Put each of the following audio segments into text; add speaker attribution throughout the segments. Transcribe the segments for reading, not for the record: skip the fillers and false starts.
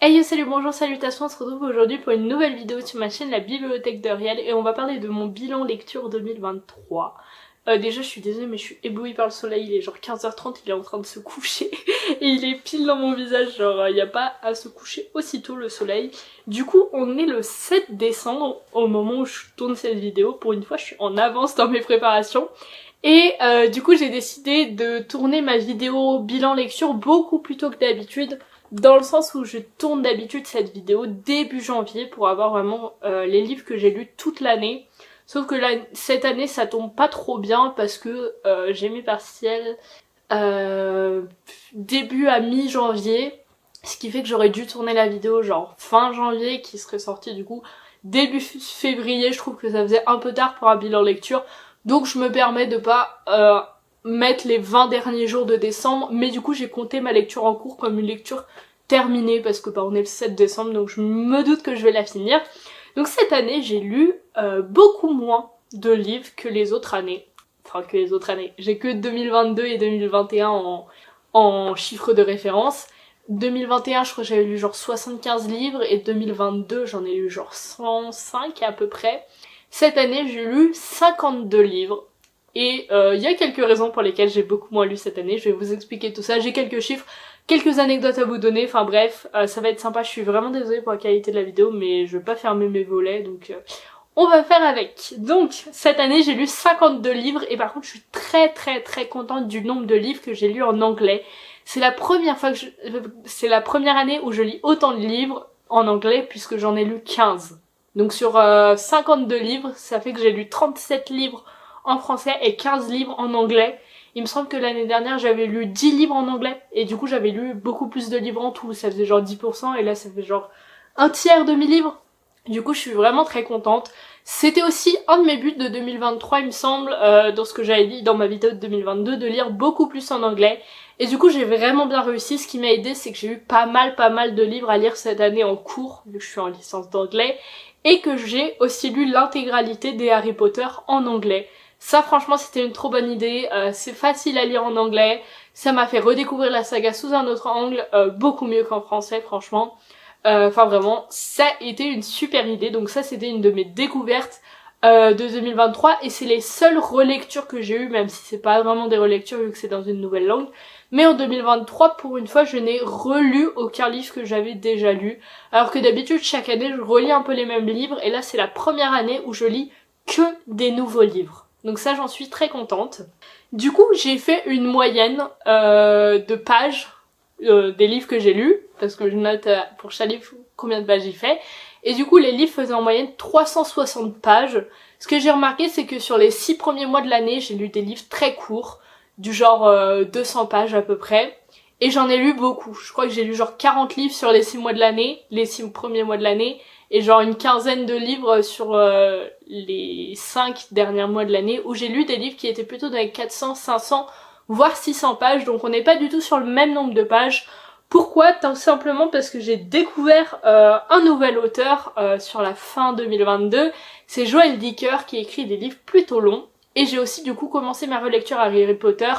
Speaker 1: Hey yo, salut, bonjour, salutations, on se retrouve aujourd'hui pour une nouvelle vidéo sur ma chaîne La Bibliothèque de Riel et on va parler de mon bilan lecture 2023. Déjà je suis désolée mais je suis éblouie par le soleil, il est genre 15h30, il est en train de se coucher et il est pile dans mon visage, genre il n'y a pas à se coucher aussitôt le soleil. Du coup on est le 7 décembre au moment où je tourne cette vidéo, pour une fois je suis en avance dans mes préparations. Et du coup j'ai décidé de tourner ma vidéo bilan lecture beaucoup plus tôt que d'habitude, dans le sens où je tourne d'habitude cette vidéo début janvier pour avoir vraiment les livres que j'ai lus toute l'année. Sauf que là, cette année ça tombe pas trop bien parce que j'ai mes partiels début à mi-janvier, ce qui fait que j'aurais dû tourner la vidéo genre fin janvier qui serait sortie du coup début février. Je trouve que ça faisait un peu tard pour un bilan lecture. Donc je me permets de pas mettre les 20 derniers jours de décembre, mais du coup j'ai compté ma lecture en cours comme une lecture terminée parce que on est le 7 décembre donc je me doute que je vais la finir. Donc cette année j'ai lu beaucoup moins de livres que les autres années. Enfin que les autres années. J'ai que 2022 et 2021 en chiffres de référence. 2021 je crois que j'avais lu genre 75 livres et 2022 j'en ai lu genre 105 à peu près. Cette année, j'ai lu 52 livres. Et il y a quelques raisons pour lesquelles j'ai beaucoup moins lu cette année. Je vais vous expliquer tout ça. J'ai quelques chiffres, quelques anecdotes à vous donner. Enfin bref, ça va être sympa. Je suis vraiment désolée pour la qualité de la vidéo, mais je vais pas fermer mes volets, donc on va faire avec. Donc, cette année, j'ai lu 52 livres. Et par contre, je suis très contente du nombre de livres que j'ai lus en anglais. C'est la première fois que c'est la première année où je lis autant de livres en anglais, puisque j'en ai lu 15. Donc sur 52 livres, ça fait que j'ai lu 37 livres en français et 15 livres en anglais. Il me semble que l'année dernière j'avais lu 10 livres en anglais et du coup j'avais lu beaucoup plus de livres en tout, ça faisait genre 10% et là ça fait genre un tiers de mes livres. Du coup je suis vraiment très contente. C'était aussi un de mes buts de 2023 il me semble, dans ce que j'avais dit dans ma vidéo de 2022, de lire beaucoup plus en anglais. Et du coup j'ai vraiment bien réussi. Ce qui m'a aidé c'est que j'ai eu pas mal de livres à lire cette année en cours, vu que je suis en licence d'anglais. Et que j'ai aussi lu l'intégralité des Harry Potter en anglais. Ça franchement c'était une trop bonne idée, c'est facile à lire en anglais, ça m'a fait redécouvrir la saga sous un autre angle, beaucoup mieux qu'en français franchement. Enfin vraiment, ça a été une super idée, donc ça c'était une de mes découvertes de 2023 et c'est les seules relectures que j'ai eues, même si c'est pas vraiment des relectures vu que c'est dans une nouvelle langue. Mais en 2023, pour une fois, je n'ai relu aucun livre que j'avais déjà lu. Alors que d'habitude, chaque année, je relis un peu les mêmes livres. Et là, c'est la première année où je lis que des nouveaux livres. Donc ça, j'en suis très contente. Du coup, j'ai fait une moyenne de pages des livres que j'ai lus. Parce que je note pour chaque livre combien de pages j'ai fait. Et du coup, les livres faisaient en moyenne 360 pages. Ce que j'ai remarqué, c'est que sur les 6 premiers mois de l'année, j'ai lu des livres très courts. Du genre 200 pages à peu près, et j'en ai lu beaucoup. Je crois que j'ai lu genre 40 livres sur les 6 mois de l'année, les 6 premiers mois de l'année, et genre une quinzaine de livres sur les 5 derniers mois de l'année, où j'ai lu des livres qui étaient plutôt dans les 400, 500, voire 600 pages, donc on n'est pas du tout sur le même nombre de pages. Pourquoi? Tout simplement parce que j'ai découvert un nouvel auteur sur la fin 2022, c'est Joël Dicker qui écrit des livres plutôt longs. Et j'ai aussi du coup commencé ma relecture à Harry Potter.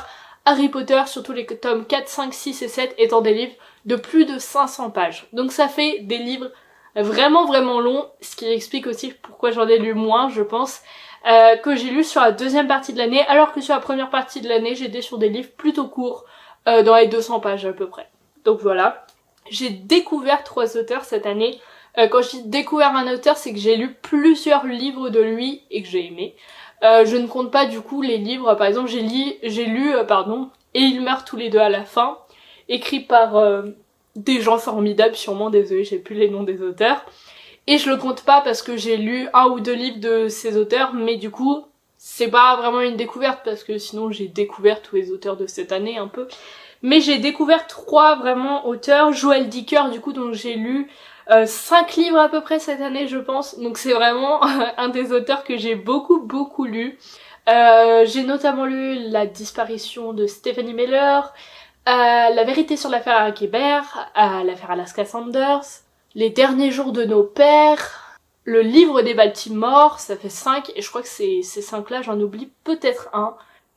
Speaker 1: Harry Potter, surtout les tomes 4, 5, 6 et 7 étant des livres de plus de 500 pages. Donc ça fait des livres vraiment longs, ce qui explique aussi pourquoi j'en ai lu moins, je pense, que j'ai lu sur la deuxième partie de l'année, alors que sur la première partie de l'année, j'étais sur des livres plutôt courts, dans les 200 pages à peu près. Donc voilà. J'ai découvert 3 auteurs cette année. Quand je dis découvert un auteur, c'est que j'ai lu plusieurs livres de lui et que j'ai aimé. Je ne compte pas du coup les livres, par exemple j'ai lu Et ils meurent tous les deux à la fin, écrit par des gens formidables sûrement, désolé j'ai plus les noms des auteurs, et je le compte pas parce que j'ai lu 1 ou 2 livres de ces auteurs, mais du coup c'est pas vraiment une découverte parce que sinon j'ai découvert tous les auteurs de cette année un peu, mais j'ai découvert 3 vraiment auteurs. Joël Dicker du coup dont j'ai lu 5 livres à peu près cette année je pense, donc c'est vraiment un des auteurs que j'ai beaucoup lu. J'ai notamment lu La disparition de Stephanie Meller, La vérité sur l'affaire Harry Kéber, l'affaire Alaska Sanders, Les derniers jours de nos pères, Le livre des Baltimore, ça fait 5 et je crois que ces 5 là j'en oublie peut-être un.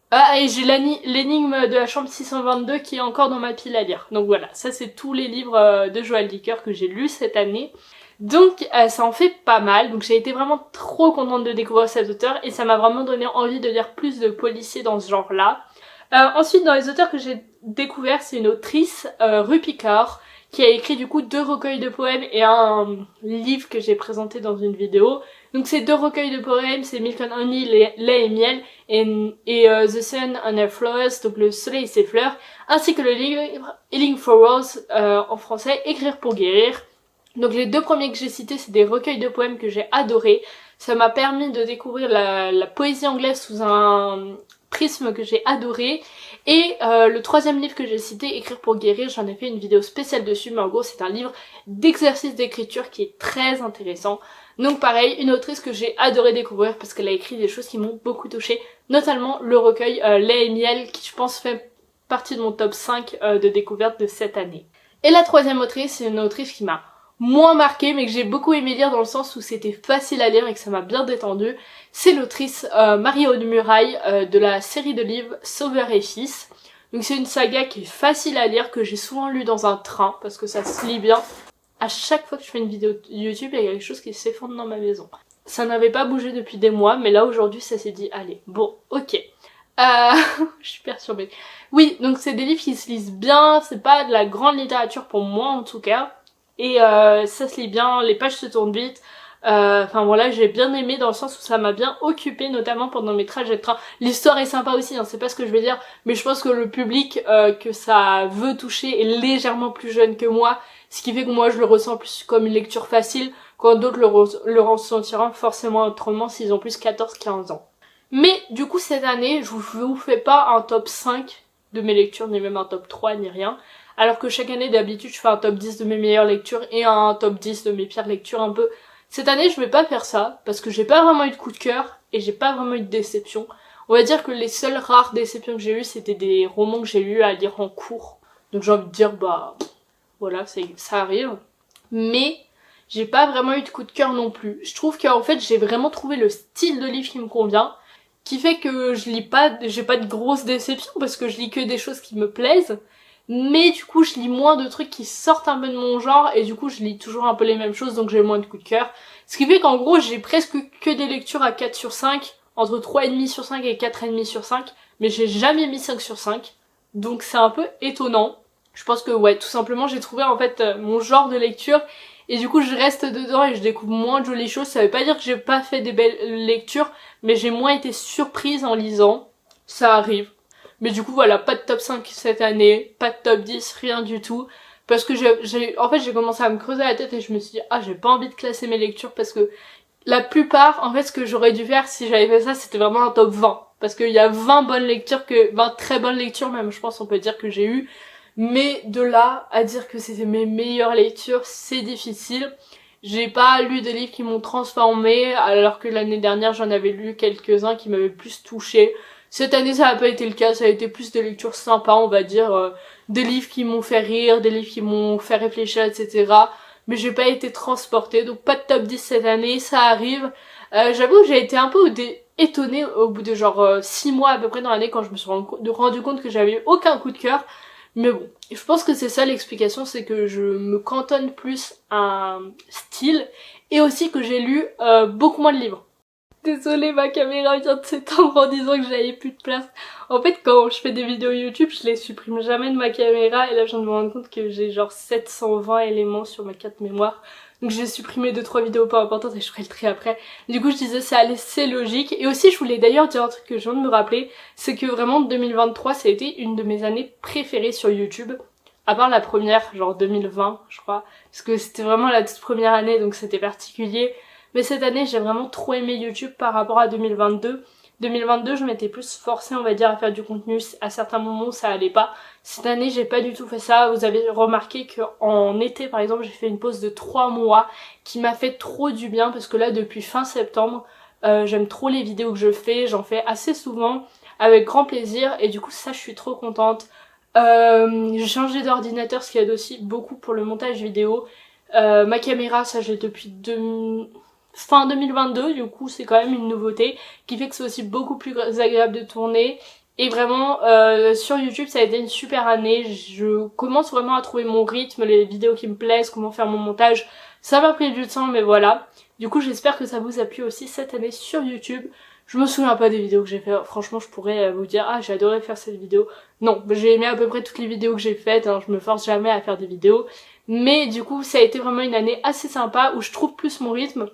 Speaker 1: Ah, et j'ai l'énigme de la chambre 622 qui est encore dans ma pile à lire. Donc voilà, ça c'est tous les livres de Joël Dicker que j'ai lus cette année. Donc ça en fait pas mal, donc j'ai été vraiment trop contente de découvrir cet auteur et ça m'a vraiment donné envie de lire plus de policiers dans ce genre-là. Ensuite, dans les auteurs que j'ai découverts, c'est une autrice, Rupi Kaur, qui a écrit du coup 2 recueils de poèmes et un livre que j'ai présenté dans une vidéo. Donc ces 2 recueils de poèmes, c'est Milk and Honey, lait et miel, et The Sun and Her Flowers, donc le soleil et ses fleurs, ainsi que le livre Healing for Rose, en français, Écrire pour guérir. Donc les 2 premiers que j'ai cités, c'est des recueils de poèmes que j'ai adorés. Ça m'a permis de découvrir la poésie anglaise sous un prisme que j'ai adoré. Et le 3e livre que j'ai cité, Écrire pour guérir, j'en ai fait une vidéo spéciale dessus, mais en gros c'est un livre d'exercice d'écriture qui est très intéressant. Donc pareil, une autrice que j'ai adoré découvrir parce qu'elle a écrit des choses qui m'ont beaucoup touchée, notamment le recueil Lait et miel qui je pense fait partie de mon top 5 de découverte de cette année. Et la 3e autrice, c'est une autrice qui m'a moins marquée mais que j'ai beaucoup aimé lire dans le sens où c'était facile à lire et que ça m'a bien détendu. C'est l'autrice Marie-Aude Murail de la série de livres Sauveur et Fils. Donc c'est une saga qui est facile à lire, que j'ai souvent lu dans un train parce que ça se lit bien. À chaque fois que je fais une vidéo YouTube, il y a quelque chose qui s'effondre dans ma maison. Ça n'avait pas bougé depuis des mois, mais là aujourd'hui ça s'est dit allez, bon, ok. Je suis perturbée. Oui, donc c'est des livres qui se lisent bien, c'est pas de la grande littérature pour moi en tout cas. Et ça se lit bien, les pages se tournent vite. Enfin voilà, j'ai bien aimé dans le sens où ça m'a bien occupée, notamment pendant mes trajets de train. L'histoire est sympa aussi, hein, c'est pas ce que je veux dire, mais je pense que le public que ça veut toucher est légèrement plus jeune que moi, ce qui fait que moi je le ressens plus comme une lecture facile, quand d'autres le ressentiront forcément autrement s'ils ont plus 14-15 ans. Mais du coup cette année, je vous fais pas un top 5 de mes lectures, ni même un top 3, ni rien. Alors que chaque année d'habitude je fais un top 10 de mes meilleures lectures et un top 10 de mes pires lectures un peu. Cette année je vais pas faire ça parce que j'ai pas vraiment eu de coup de cœur et j'ai pas vraiment eu de déception. On va dire que les seules rares déceptions que j'ai eues c'était des romans que j'ai eu à lire en cours. Donc j'ai envie de dire bah voilà, ça arrive. Mais j'ai pas vraiment eu de coup de cœur non plus. Je trouve qu'en fait j'ai vraiment trouvé le style de livre qui me convient, qui fait que j'ai pas de grosses déceptions parce que je lis que des choses qui me plaisent. Mais du coup je lis moins de trucs qui sortent un peu de mon genre et du coup je lis toujours un peu les mêmes choses donc j'ai moins de coups de cœur. Ce qui fait qu'en gros j'ai presque que des lectures à 4 sur 5, entre 3,5 sur 5 et 4,5 sur 5, mais j'ai jamais mis 5 sur 5. Donc c'est un peu étonnant. Je pense que ouais, tout simplement j'ai trouvé en fait mon genre de lecture et du coup je reste dedans et je découvre moins de jolies choses. Ça veut pas dire que j'ai pas fait des belles lectures, mais j'ai moins été surprise en lisant. Ça arrive. Mais du coup voilà, pas de top 5 cette année, pas de top 10, rien du tout. Parce que en fait j'ai commencé à me creuser la tête et je me suis dit ah j'ai pas envie de classer mes lectures parce que la plupart, en fait ce que j'aurais dû faire si j'avais fait ça c'était vraiment un top 20. Parce qu'il y a 20 bonnes lectures, 20 très bonnes lectures même je pense on peut dire que j'ai eu. Mais de là à dire que c'était mes meilleures lectures, c'est difficile. J'ai pas lu des livres qui m'ont transformée alors que l'année dernière j'en avais lu quelques-uns qui m'avaient plus touchée. Cette année ça n'a pas été le cas, ça a été plus des lectures sympas on va dire, des livres qui m'ont fait rire, des livres qui m'ont fait réfléchir etc. Mais j'ai pas été transportée, donc pas de top 10 cette année, ça arrive. J'avoue que j'ai été un peu étonnée au bout de genre 6 mois à peu près dans l'année quand je me suis rendu compte que j'avais eu aucun coup de cœur. Mais bon, je pense que c'est ça l'explication, c'est que je me cantonne plus à un style et aussi que j'ai lu beaucoup moins de livres. Désolée, ma caméra vient de s'éteindre en disant que j'avais plus de place. En fait, quand je fais des vidéos YouTube, je les supprime jamais de ma caméra. Et là, je viens de me rendre compte que j'ai genre 720 éléments sur ma carte mémoire. Donc j'ai supprimé 2-3 vidéos pas importantes et je ferai le tri après. Du coup, je disais ça allait, c'est logique. Et aussi, je voulais d'ailleurs dire un truc que je viens de me rappeler. C'est que vraiment, 2023, ça a été une de mes années préférées sur YouTube. À part la première, genre 2020, je crois. Parce que c'était vraiment la toute première année, donc c'était particulier. Mais cette année, j'ai vraiment trop aimé YouTube par rapport à 2022. 2022, je m'étais plus forcée, on va dire, à faire du contenu. À certains moments, ça allait pas. Cette année, j'ai pas du tout fait ça. Vous avez remarqué qu'en été, par exemple, j'ai fait une pause de 3 mois qui m'a fait trop du bien parce que là, depuis fin septembre, j'aime trop les vidéos que je fais. J'en fais assez souvent, avec grand plaisir. Et du coup, ça, je suis trop contente. J'ai changé d'ordinateur, ce qui aide aussi beaucoup pour le montage vidéo. Ma caméra, ça, j'ai depuis fin 2022, du coup c'est quand même une nouveauté qui fait que c'est aussi beaucoup plus agréable de tourner Et vraiment, sur YouTube, ça a été une super année. Je commence vraiment à trouver mon rythme, les vidéos qui me plaisent, comment faire mon montage. Ça m'a pris du temps, mais voilà. Du coup, j'espère que ça vous a plu aussi cette année sur YouTube. Je me souviens pas des vidéos que j'ai fait. Franchement, je pourrais vous dire, ah, j'ai adoré faire cette vidéo. Non, j'ai aimé à peu près toutes les vidéos que j'ai faites. Hein. Je me force jamais à faire des vidéos. Mais du coup, ça a été vraiment une année assez sympa où je trouve plus mon rythme.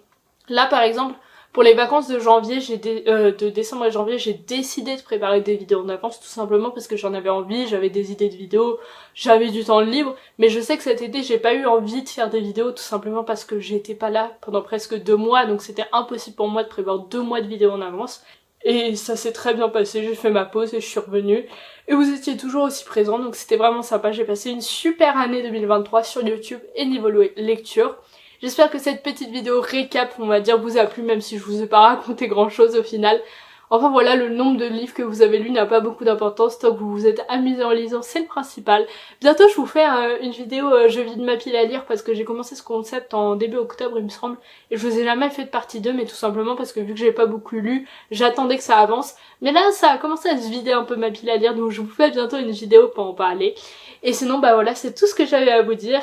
Speaker 1: Là, par exemple, pour les vacances de janvier, de décembre et janvier, j'ai décidé de préparer des vidéos en avance tout simplement parce que j'en avais envie, j'avais des idées de vidéos, j'avais du temps libre, mais je sais que cet été j'ai pas eu envie de faire des vidéos tout simplement parce que j'étais pas là pendant presque 2 mois, donc c'était impossible pour moi de prévoir 2 mois de vidéos en avance. Et ça s'est très bien passé, j'ai fait ma pause et je suis revenue. Et vous étiez toujours aussi présents, donc c'était vraiment sympa. J'ai passé une super année 2023 sur YouTube et niveau lecture. J'espère que cette petite vidéo récap, on va dire, vous a plu, même si je vous ai pas raconté grand chose au final. Enfin voilà, le nombre de livres que vous avez lus n'a pas beaucoup d'importance, tant que vous vous êtes amusé en lisant, c'est le principal. Bientôt je vous fais une vidéo je vide ma pile à lire parce que j'ai commencé ce concept en début octobre il me semble, et je vous ai jamais fait de partie 2, mais tout simplement parce que vu que j'ai pas beaucoup lu, j'attendais que ça avance. Mais là ça a commencé à se vider un peu ma pile à lire, donc je vous fais bientôt une vidéo pour en parler. Et sinon bah voilà, c'est tout ce que j'avais à vous dire.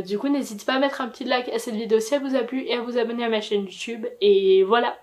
Speaker 1: Du coup n'hésitez pas à mettre un petit like à cette vidéo si elle vous a plu et à vous abonner à ma chaîne YouTube, et voilà.